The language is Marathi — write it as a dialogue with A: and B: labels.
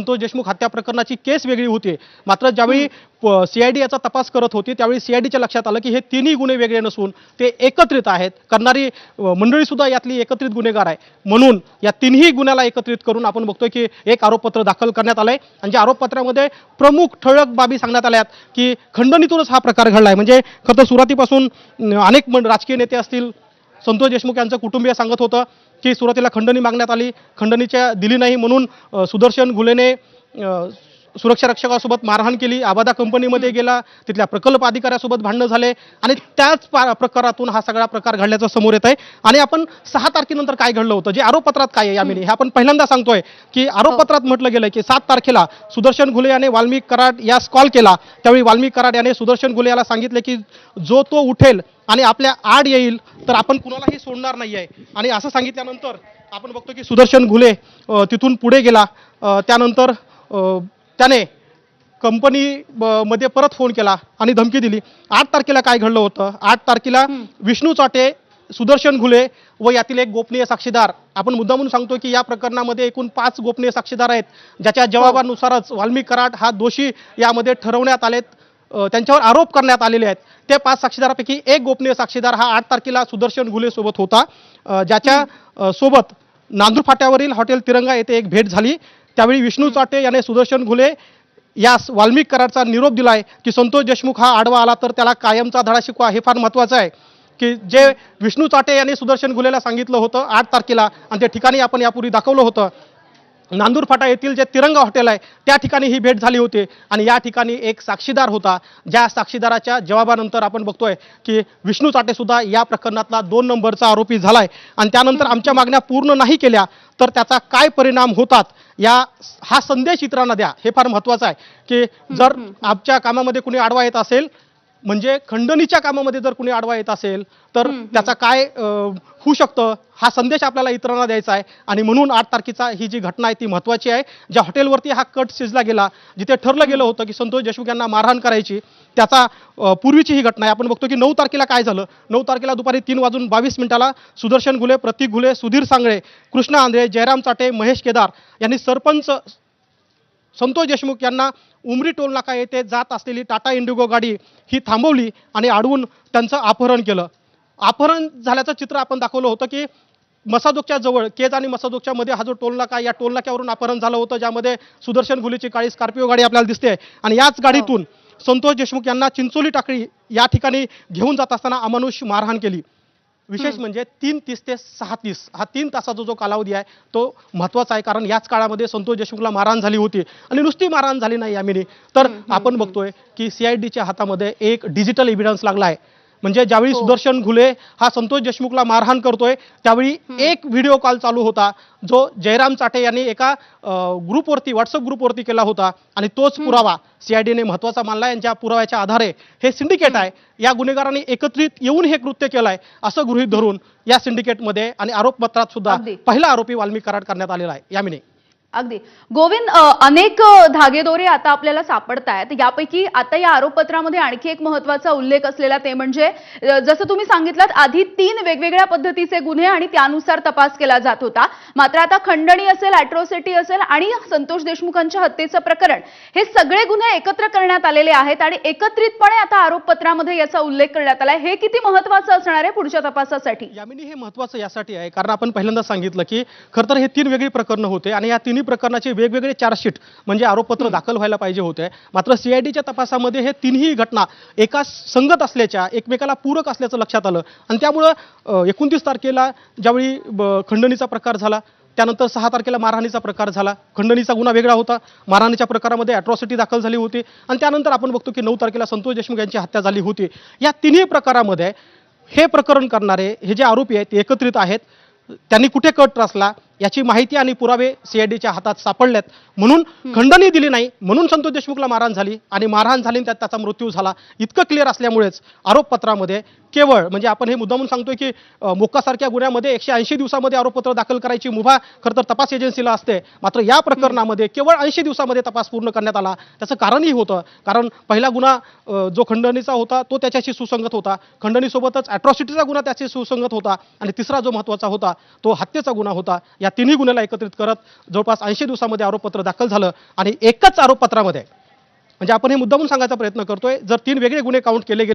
A: संतोष देशमुख हत्या प्रकरणाची केस वेगळी होती, मात्र ज्यावेळी CID याचा तपास करत होती त्यावेळी CIDच्या लक्षात आलं की हे तिन्ही गुन्हे वेगळे नसून ते एकत्रित आहेत, करणारी मंडळी सुद्धा यातली एकत्रित गुन्हेगार आहे। म्हणून या तिन्ही गुन्ह्याला एकत्रित करून आपण बघतोय की एक आरोपपत्र दाखल करण्यात आलंय आणि ज्या आरोपपत्रामध्ये प्रमुख ठळक बाबी सांगण्यात आल्यात की खंडणीतूनच हा प्रकार घडलाय। म्हणजे खरं तर सुरुवातीपासून अनेक राजकीय नेते असतील, संतोष देशमुख यांचं कुटुंबीय सांगत होतं की सुरुवातीला खंडणी मागण्यात आली, खंडणीच्या दिली नाही म्हणून सुदर्शन घुलेने सुरक्षा रक्षकासोबत मारहाण केली, आबादा कंपनीमध्ये गेला, तिथल्या प्रकल्प अधिकाऱ्यासोबत भांडणं झाले आणि त्याच प्रकारातून हा सगळा प्रकार घडल्याचं समोर येत आहे। आणि आपण 6 तारखेनंतर काय घडलं होतं, जे आरोपपत्रात काय आहे यामिनी, हे आपण पहिल्यांदा सांगतोय की आरोपपत्रात म्हटलं गेलंय की 7 तारखेला सुदर्शन घुले याने वाल्मिक कराड यास कॉल केला। त्यावेळी वाल्मिक कराड याने सुदर्शन घुले याला सांगितले की जो तो उठेल आणि आपल्या आड येईल तर आपण कुणालाही सोडणार नाहीये। आणि असं सांगितल्यानंतर आपण बघतो की सुदर्शन घुले तिथून पुढे गेला। त्यानंतर त्याने कंपनी मध्ये परत फोन केला आणि धमकी दिली। 8 तारखेला काय घडलं होतं, 8 तारखेला विष्णू चाटे, सुदर्शन घुले व यातील एक गोपनीय साक्षीदार, आपण मुद्दा म्हणून सांगतो की या प्रकरणामध्ये एकूण 5 गोपनीय साक्षीदार आहेत, ज्याच्या जबाबानुसारच वाल्मिक कराड हा दोषी यामध्ये ठरवण्यात आलेत, त्यांच्यावर आरोप करण्यात आलेले आहेत। ते 5 साक्षीदारापैकी एक गोपनीय साक्षीदार हा 8 तारखेला सुदर्शन घुले सोबत होता, ज्याच्या सोबत नांदूर फाट्यावरील हॉटेल तिरंगा येथे एक भेट झाली। त्यावेळी विष्णू चाटे याने सुदर्शन घुले यास वाल्मिक कराडचा निरोप दिलाय की संतोष देशमुख हा आडवा आला तर त्याला कायमचा धडा शिकवा। हे फार महत्त्वाचं आहे की जे विष्णू चाटे यांनी सुदर्शन घुलेला सांगितलं होतं 8 तारखेला आणि त्या ठिकाणी आपण यापूर्वी दाखवलं होतं, नांदूर फाटा येथील जे तिरंगा हॉटेल आहे त्या ठिकाणी ही भेट झाली होती आणि या ठिकाणी एक साक्षीदार होता, ज्या साक्षीदाराच्या जबाबानंतर आपण बघतोय की विष्णू चाटे सुद्धा या प्रकरणातला 2 नंबरचा आरोपी झालाय। आणि त्यानंतर आमच्या मागण्या पूर्ण नाही केल्या तर त्याचा काय परिणाम होतात हा संदेश इतरांना द्या, हे फार महत्त्वाचं आहे की जर आमच्या कामामध्ये कुणी आडवा येत असेल, म्हणजे खंडणीच्या कामामध्ये जर कुणी आडवा येत असेल तर त्याचा काय होऊ शकतं हा संदेश आपल्याला इतरांना द्यायचा आहे। आणि म्हणून 8 तारखेचा ही जी घटना आहे ती महत्त्वाची आहे। ज्या हॉटेलवरती हा कट शिजला गेला, जिथे ठरलं गेलं होतं की संतोष देशमुख यांना मारहाण करायची, त्याचा पूर्वीची ही घटना आहे। आपण बघतो की 9 तारखेला काय झालं, 9 तारखेला दुपारी 3:22 सुदर्शन घुले, प्रतीक घुले, सुधीर सांगळे, कृष्णा आंधळे, जयराम चाटे, महेश केदार यांनी सरपंच संतोष देशमुख यांना उमरी टोल नाका येथे जात असलेली टाटा इंडिगो गाडी ही थांबवली आणि अडवून त्यांचं अपहरण केलं। अपहरण झाल्याचं चित्र आपण दाखवलं होतं की मसाजोगच्या जवळ केज आणि मसाजोगच्या मध्ये हा जो टोल नाका, या टोल नाक्यावरून अपहरण झालं होतं, ज्यामध्ये सुदर्शन घुलेची काळी स्कॉर्पिओ गाडी आपल्याला दिसते आणि याच गाडीतून संतोष देशमुख यांना चिंचोली टाकळी या ठिकाणी घेऊन जात असताना अमानुष मारहाण केली। विशेष म्हणजे 3:30 ते 6:30 हा 3 तासाचा जो कालावधी आहे तो महत्त्वाचा आहे, कारण याच काळामध्ये संतोष देशमुखला मारहाण झाली होती। आणि नुसती मारहाण झाली नाही यामिनी, तर आपण बघतोय की CIDच्या हातामध्ये एक डिजिटल एव्हिडन्स लागला आहे। म्हणजे ज्यावेळी सुदर्शन घुले हा संतोष देशमुखला मारहाण करतोय त्यावेळी एक व्हिडिओ कॉल चालू होता, जो जयराम चाटे यांनी एका ग्रुपवरती, व्हॉट्सअप ग्रुपवरती केला होता आणि तोच पुरावा CIDने महत्त्वाचा मानला। यांच्या पुराव्याच्या आधारे हे सिंडिकेट आहे, या गुन्हेगारांनी एकत्रित येऊन हे कृत्य केलंय असं गृहीत धरून या सिंडिकेटमध्ये आणि आरोपपत्रात सुद्धा पहिला आरोपी वाल्मिक कराड करण्यात आलेला आहे। यामिनी
B: अगदी गोविंद, अनेक धागेदोरे आता आपल्याला सापडत आहेत। यापैकी आता या आरोपपत्रामध्ये आणखी एक महत्त्वाचा उल्लेख असलेला ते म्हणजे जसं तुम्ही सांगितलं आधी 3 वेगवेगळ्या पद्धतीचे गुन्हे आणि त्यानुसार तपास केला जात होता, मात्र आता खंडणी असेल, ॲट्रॉसिटी असेल आणि संतोष देशमुखांच्या हत्येचं प्रकरण, हे सगळे गुन्हे एकत्र करण्यात आलेले आहेत आणि एकत्रितपणे आता आरोपपत्रामध्ये याचा उल्लेख करण्यात आलाय। हे किती महत्त्वाचं असणार आहे पुढच्या तपासासाठी?
A: यामिनी हे महत्त्वाचं यासाठी आहे कारण आपण पहिल्यांदा सांगितलं की खरं तर हे 3 वेगळी प्रकरणं होते आणि या तिन्ही प्रकरणाचे वेगवेगळे चार्जशीट म्हणजे आरोपपत्र दाखल व्हायला पाहिजे होते, मात्र CIDच्या तपासामध्ये हे तिन्ही घटना एका संगत असल्याच्या, एकमेकाला पूरक असल्याचं लक्षात आलं आणि त्यामुळं 29 तारखेला ज्यावेळी खंडणीचा प्रकार झाला, त्यानंतर 6 तारखेला मारहाणीचा प्रकार झाला, खंडणीचा गुन्हा वेगळा होता, मारहाणीच्या प्रकारामध्ये ॲट्रॉसिटी दाखल झाली होती आणि त्यानंतर आपण बघतो की 9 तारखेला संतोष देशमुख यांची हत्या झाली होती। या तिन्ही प्रकारामध्ये हे प्रकरण करणारे हे जे आरोपी आहेत ते एकत्रित आहेत, त्यांनी कुठे कट रचला याची माहिती आणि पुरावे CIDच्या हातात सापडलेत, म्हणून खंडणी दिली नाही, म्हणून संतोष देशमुखला मारहाण झाली आणि मारहाण झाली त्यात त्याचा मृत्यू झाला, इतकं क्लिअर असल्यामुळेच आरोपपत्रामध्ये केवळ म्हणजे आपण हे मुद्दामून सांगतोय की मोक्कासारख्या गुन्ह्यामध्ये 180 दिवसामध्ये आरोपपत्र दाखल करायची मुभा खरं तर तपास एजन्सीला असते, मात्र या प्रकरणामध्ये केवळ 80 दिवसामध्ये तपास पूर्ण करण्यात आला। त्याचं कारणही होतं, कारण पहिला गुन्हा जो खंडणीचा होता तो त्याच्याशी सुसंगत होता, खंडणीसोबतच ॲट्रॉसिटीचा गुन्हा त्याशी सुसंगत होता आणि तिसरा जो महत्त्वाचा होता तो हत्येचा गुन्हा होता। या तिन्ही गुन्ह्याला एकत्रित करत जवळपास 80 दिवसामध्ये आरोपपत्र दाखल झालं आणि एकच आरोपपत्रामध्ये म्हणजे आपण हे मुद्दामून सांगायचा प्रयत्न करतोय, जर 3 वेगळे गुन्हे काउंट केले गेले